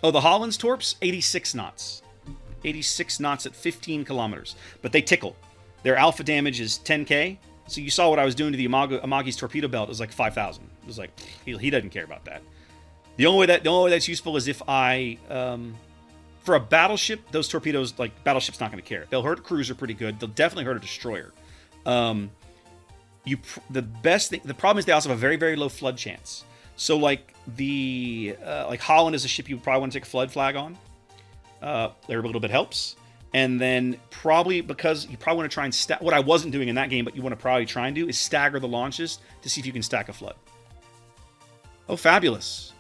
Oh, the Holland's torps, 86 knots. 86 knots at 15 kilometers. But they tickle. Their alpha damage is 10k. So you saw what I was doing to the Amagi's torpedo belt. It was like 5,000. It was like, he doesn't care about that. The only way that's useful is if I... for a battleship, those torpedoes, like, battleship's not going to care. They'll hurt a cruiser pretty good. They'll definitely hurt a destroyer. The problem is they also have a very, very low flood chance. So, like, like Holland is a ship you would probably want to take a flood flag on. There a little bit helps. And then probably because you probably want to try and what I wasn't doing in that game, but you want to probably try and do is stagger the launches to see if you can stack a flood. Oh, fabulous.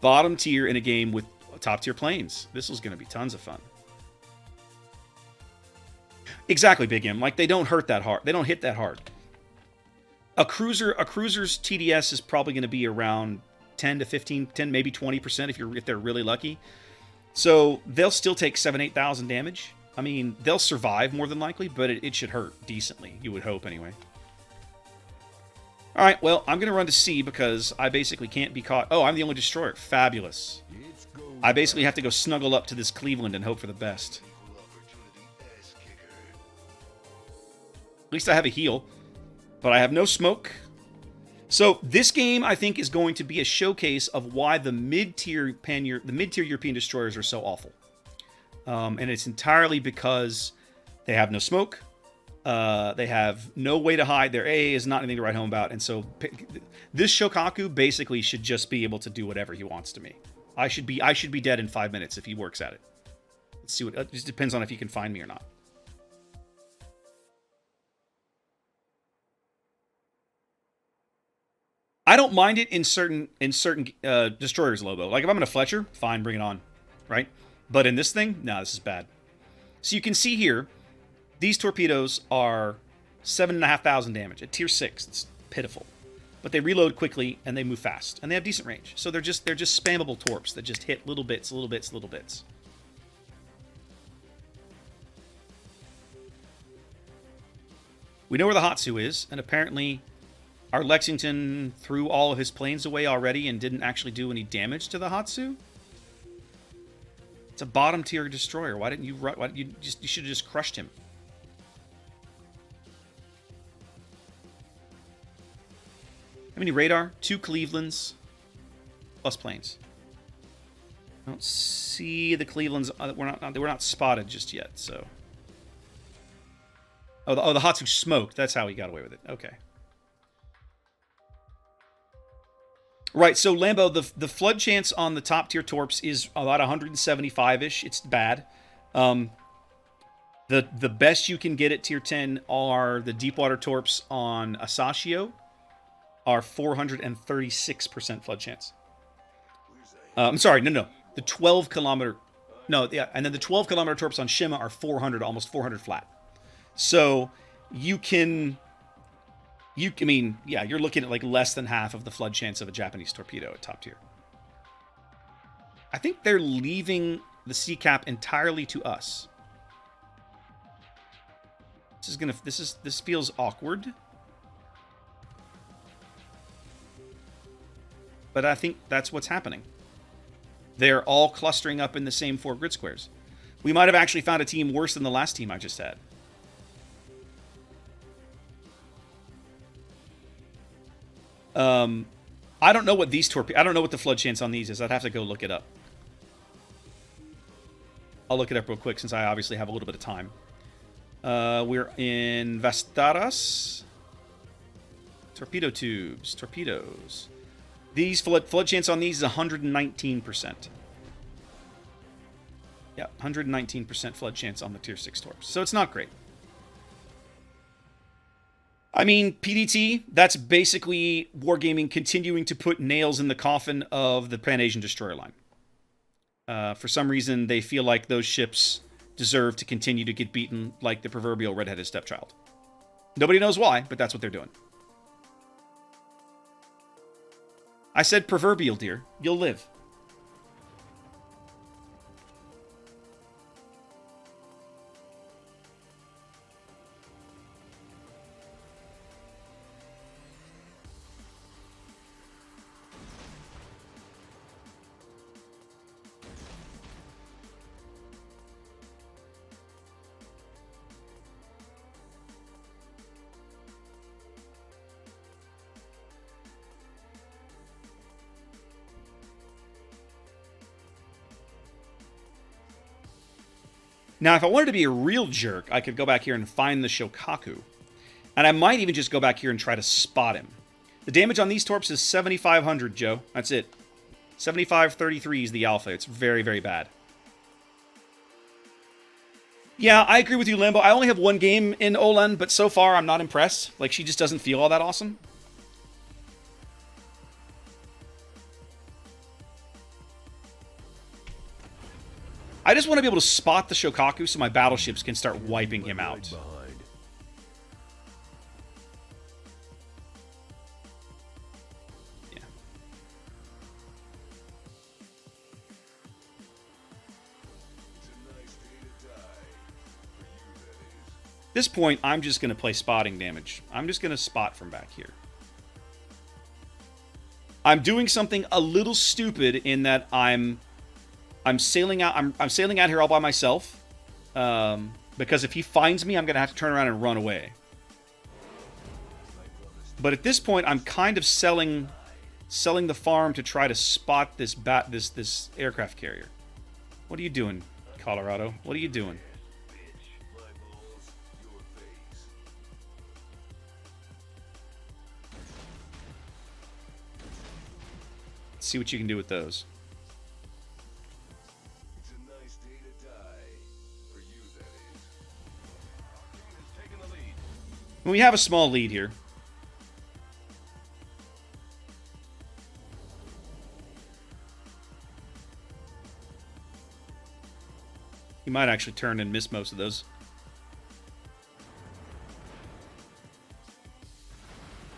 Bottom tier in a game with top tier planes. This was going to be tons of fun. Exactly, Big M. Like, they don't hurt that hard. They don't hit that hard. A cruiser's TDS is probably going to be around 10 to 15, 10, maybe 20% if they're really lucky. So they'll still take 8,000 damage. I mean, they'll survive more than likely, but it should hurt decently. You would hope anyway. All right, well, I'm going to run to sea because I basically can't be caught. Oh, I'm the only destroyer. Fabulous. I basically have to go snuggle up to this Cleveland and hope for the best. At least I have a heal, but I have no smoke. So this game, I think, is going to be a showcase of why the mid-tier European destroyers are so awful. And it's entirely because they have no smoke. They have no way to hide. Their AA is not anything to write home about. And so this Shokaku basically should just be able to do whatever he wants to me. I should be dead in 5 minutes if he works at it. Let's see it just depends on if he can find me or not. I don't mind it in certain destroyers, Lobo. Like if I'm in a Fletcher, fine, bring it on, right? But in this thing, no, this is bad. So you can see here, these torpedoes are 7,500 damage at tier 6. It's pitiful, but they reload quickly and they move fast and they have decent range. So they're just spammable torps that just hit little bits, little bits, little bits. We know where the Hatsu is, and apparently our Lexington threw all of his planes away already and didn't actually do any damage to the Hatsu. It's a bottom tier destroyer. Why didn't you you should have just crushed him. How many radar? 2 Clevelands plus planes. I don't see the Clevelands. We're not spotted just yet. So. Oh, the Hatsu smoked. That's how he got away with it. Okay. Right, so Lambo, the flood chance on the top tier torps is about 175-ish. It's bad. The best you can get at tier 10 are the deepwater torps on Asashio, are 436% flood chance. I'm sorry, no. The 12 kilometer, no, yeah, and then the 12 kilometer torps on Shima are 400, almost 400 flat. So you can. You're looking at like less than half of the flood chance of a Japanese torpedo at top tier. I think they're leaving the sea cap entirely to us. This feels awkward. But I think that's what's happening. They're all clustering up in the same 4 grid squares. We might have actually found a team worse than the last team I just had. I don't know what I don't know what the flood chance on these is. I'd have to go look it up. I'll look it up real quick since I obviously have a little bit of time. We're in Vestaras. Torpedo tubes. Torpedoes. These flood chance on these is 119%. Yeah, 119% flood chance on the tier 6 torps. So it's not great. I mean, PDT, that's basically Wargaming continuing to put nails in the coffin of the Pan-Asian destroyer line. For some reason, they feel like those ships deserve to continue to get beaten like the proverbial redheaded stepchild. Nobody knows why, but that's what they're doing. I said proverbial, dear. You'll live. Now, if I wanted to be a real jerk, I could go back here and find the Shokaku. And I might even just go back here and try to spot him. The damage on these Torps is 7,500, Joe. That's it. 7533 is the alpha. It's very, very bad. Yeah, I agree with you, Lambo. I only have one game in Olen, but so far I'm not impressed. Like, she just doesn't feel all that awesome. I just want to be able to spot the Shokaku so my battleships can start wiping him out. Yeah. At this point, I'm just going to play spotting damage. I'm just going to spot from back here. I'm doing something a little stupid in that I'm sailing out. I'm sailing out here all by myself, because if he finds me, I'm gonna have to turn around and run away. But at this point, I'm kind of selling the farm to try to spot this aircraft carrier. What are you doing, Colorado? What are you doing? Let's see what you can do with those. We have a small lead here. He might actually turn and miss most of those.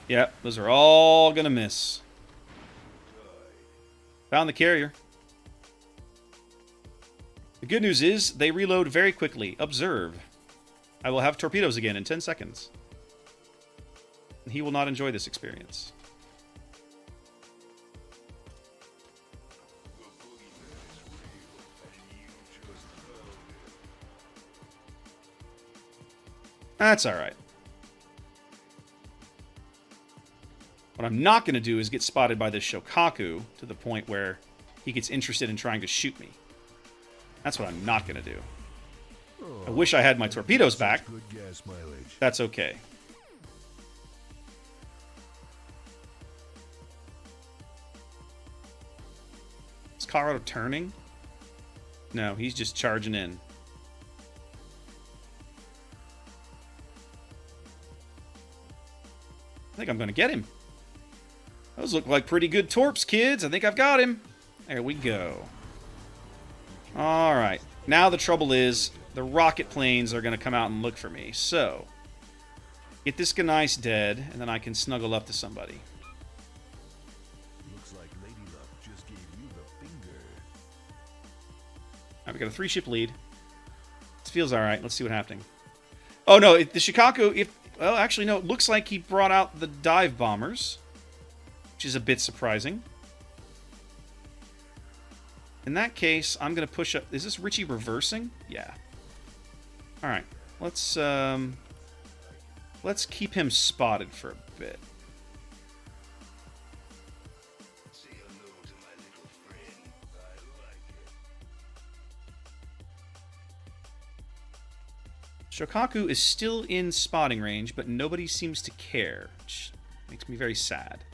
Yep, those are all gonna miss. Found the carrier. The good news is they reload very quickly. Observe. I will have torpedoes again in 10 seconds. He will not enjoy this experience. That's alright. What I'm not going to do is get spotted by this Shokaku to the point where he gets interested in trying to shoot me. That's what I'm not going to do. I wish I had my torpedoes back. That's okay. Is Colorado turning? No, he's just charging in. I think I'm going to get him. Those look like pretty good torps, kids. I think I've got him. There we go. All right. Now the trouble is the rocket planes are going to come out and look for me. So, get this Ganice dead, and then I can snuggle up to somebody. Looks like Lady Luck just gave you the finger. All right, we got a 3-ship lead. This feels all right. Let's see what's happening. Oh, no. The Shokaku, well, actually, no. It looks like he brought out the dive bombers, which is a bit surprising. In that case, I'm going to push up. Is this Richie reversing? Yeah. All right. Let's keep him spotted for a bit. Say hello to my little friend. I like it. Shokaku is still in spotting range, but nobody seems to care, which makes me very sad.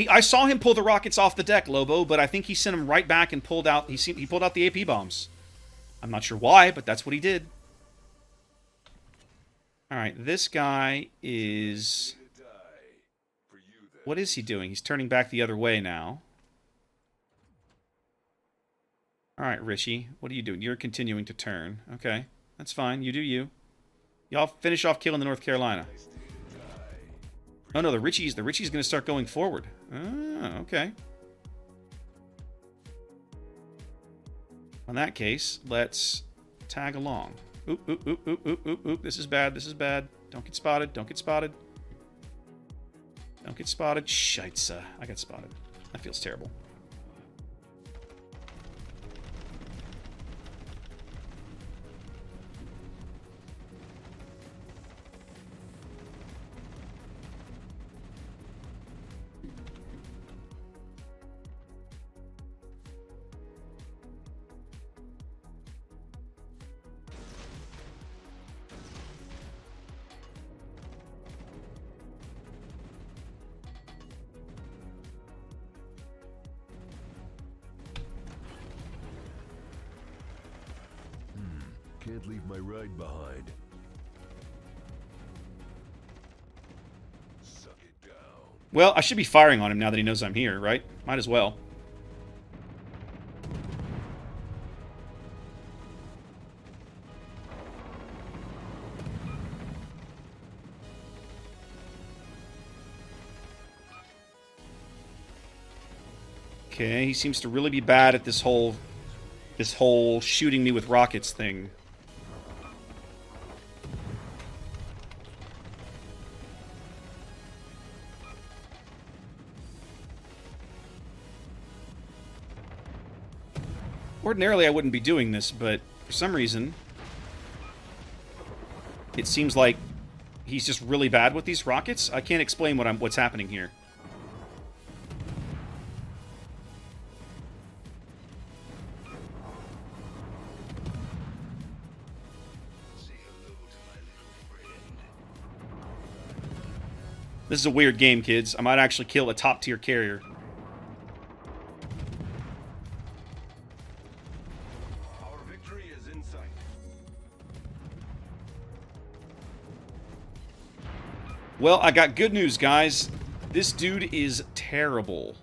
I saw him pull the rockets off the deck, Lobo, but I think he sent them right back and pulled out. He pulled out the AP bombs. I'm not sure why, but that's what he did. All right, this guy is. What is he doing? He's turning back the other way now. All right, Richie, what are you doing? You're continuing to turn. Okay, that's fine. You do you. Y'all finish off killing the North Carolina. Oh no, the Richie's going to start going forward. Ah, okay. In that case, let's tag along. Oop, oop, oop, oop, oop, oop, oop. This is bad. This is bad. Don't get spotted. Don't get spotted. Don't get spotted. Scheisse. I got spotted. That feels terrible. Can't leave my ride behind. Suck it down. Well, I should be firing on him now that he knows I'm here, right? Might as well. Okay, he seems to really be bad at this whole shooting me with rockets thing. Ordinarily, I wouldn't be doing this, but for some reason, it seems like he's just really bad with these rockets. I can't explain what's happening here. Say hello to my little friend. This is a weird game, kids. I might actually kill a top-tier carrier. Our victory is in sight. Well, I got good news, guys. This dude is terrible.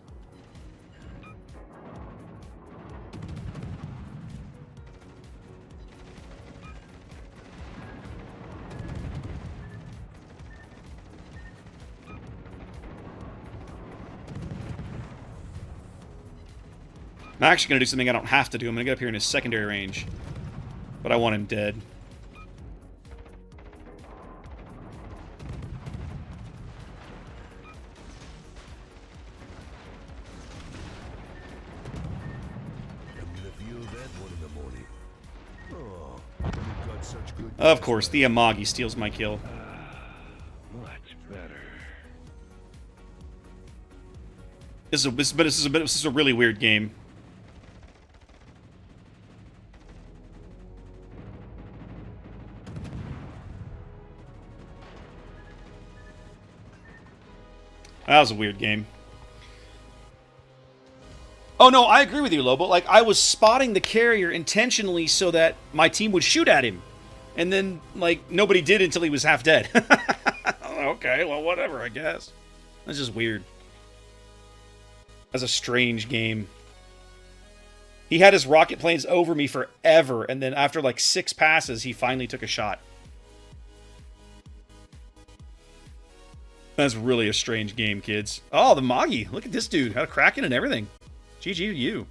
I'm actually going to do something I don't have to do. I'm going to get up here in his secondary range. But I want him dead. I'm gonna feel that one in the morning. Oh, you've got such good. Of course, the Amagi steals my kill. Much better. This is a really weird game. That was a weird game. Oh no, I agree with you, Lobo. Like, I was spotting the carrier intentionally so that my team would shoot at him. And then, like, nobody did until he was half dead. Okay, well, whatever, I guess. That's just weird. That's a strange game. He had his rocket planes over me forever, and then after, like, 6 passes, he finally took a shot. That's really a strange game, kids. Oh, the Magi. Look at this dude. Had a Kraken and everything. GG to you.